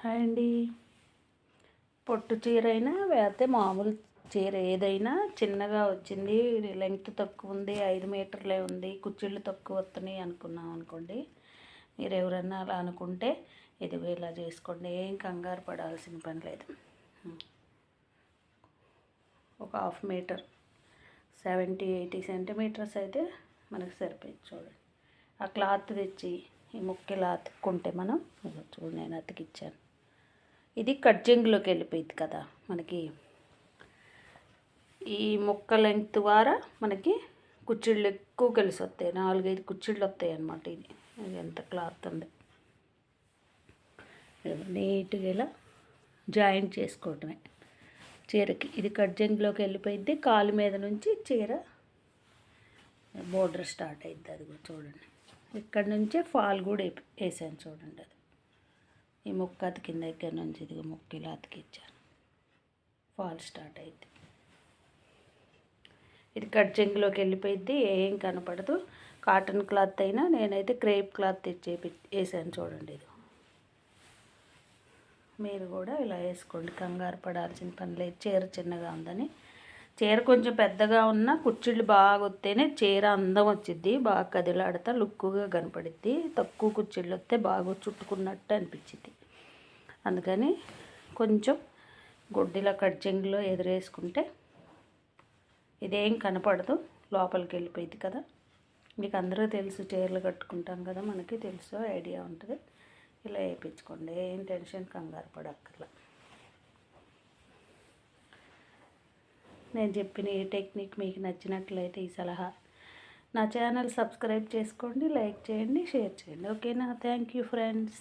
Hi అండి. పొట్టు చీర అయినా లేకపోతే మామూలు చీర ఏదైనా చిన్నగా వచ్చింది, లెంగ్త్ తక్కువ ఉంది, 5 మీటర్లే ఉంది, కుచ్చిళ్ళు తక్కువ వస్తున్నాయి అనుకున్నాం అనుకోండి. మీరు ఎవరన్నా అలా అనుకుంటే ఇదిగో ఇలా చేసుకోండి. ఏం కంగారు పడాల్సిన పని లేదు. ఒక 1/2 మీటర్ 70-80 సెంటీమీటర్స్ అయితే మనకు సరిపోయింది. చూడండి, ఆ క్లాత్ తెచ్చి ఈ ముక్కెలా అతుక్కుంటే మనం చూడండి, నేను అతికిచ్చాను. ఇది కట్జింగ్లోకి వెళ్ళిపోయింది కదా మనకి. ఈ ముక్క లెంగ్త్ ద్వారా మనకి కుచ్చిళ్ళు ఎక్కువ కలిసి వస్తాయి, 4-5 కుచ్చిళ్ళు వస్తాయి అన్నమాట. ఇది ఎంత క్లాత్ ఉంది, నీట్గా ఇలా జాయింట్ చేసుకోవటమే చీరకి. ఇది కట్జింగ్లోకి వెళ్ళిపోయింది. కాలు మీద నుంచి చీర బోర్డర్ స్టార్ట్ అయింది. అది కూడా చూడండి, ఇక్కడ నుంచే ఫాల్ కూడా వేసాను చూడండి. అది ఈ ముక్క అతికిన దగ్గర నుంచి ఇదిగో ముక్క ఇలా అతికిచ్చాను, ఫాల్ స్టార్ట్ అయింది. ఇది కట్జింగ్లోకి వెళ్ళిపోయింది, ఏం కనపడదు. కాటన్ క్లాత్ అయినా నేనైతే క్రేప్ క్లాత్ తెచ్చి వేసాను చూడండి. ఇది మీరు కూడా ఇలా వేసుకోండి, కంగారు పడాల్సిన పని లేదు. చీర చిన్నగా ఉందని. చీర కొంచెం పెద్దగా ఉన్న కుచ్చిళ్ళు బాగా వస్తేనే చీర అందం వచ్చిద్ది, బాగా కదిలాడుతా లుక్గా కనపడిద్ది. తక్కువ కుచ్చిళ్ళు వస్తే బాగా చుట్టుకున్నట్టు అనిపించింది. అందుకని కొంచెం గుడ్డిలా కట్జింగ్లో ఎదురేసుకుంటే ఇదేం కనపడదు, లోపలికి వెళ్ళిపోయింది కదా. మీకు అందరూ తెలుసు, చీరలు కట్టుకుంటాం కదా, మనకి తెలుసు, ఐడియా ఉంటుంది. ఇలా వేయించుకోండి, ఏం టెన్షన్ కంగారు పడక్కర్లా. నేను చెప్పిన ఈ టెక్నిక్ మీకు నచ్చినట్లయితే ఈ సలహా నా ఛానల్ సబ్స్క్రైబ్ చేసుకోండి, లైక్ చేయండి, షేర్ చేయండి. ఓకేనా? Thank you friends.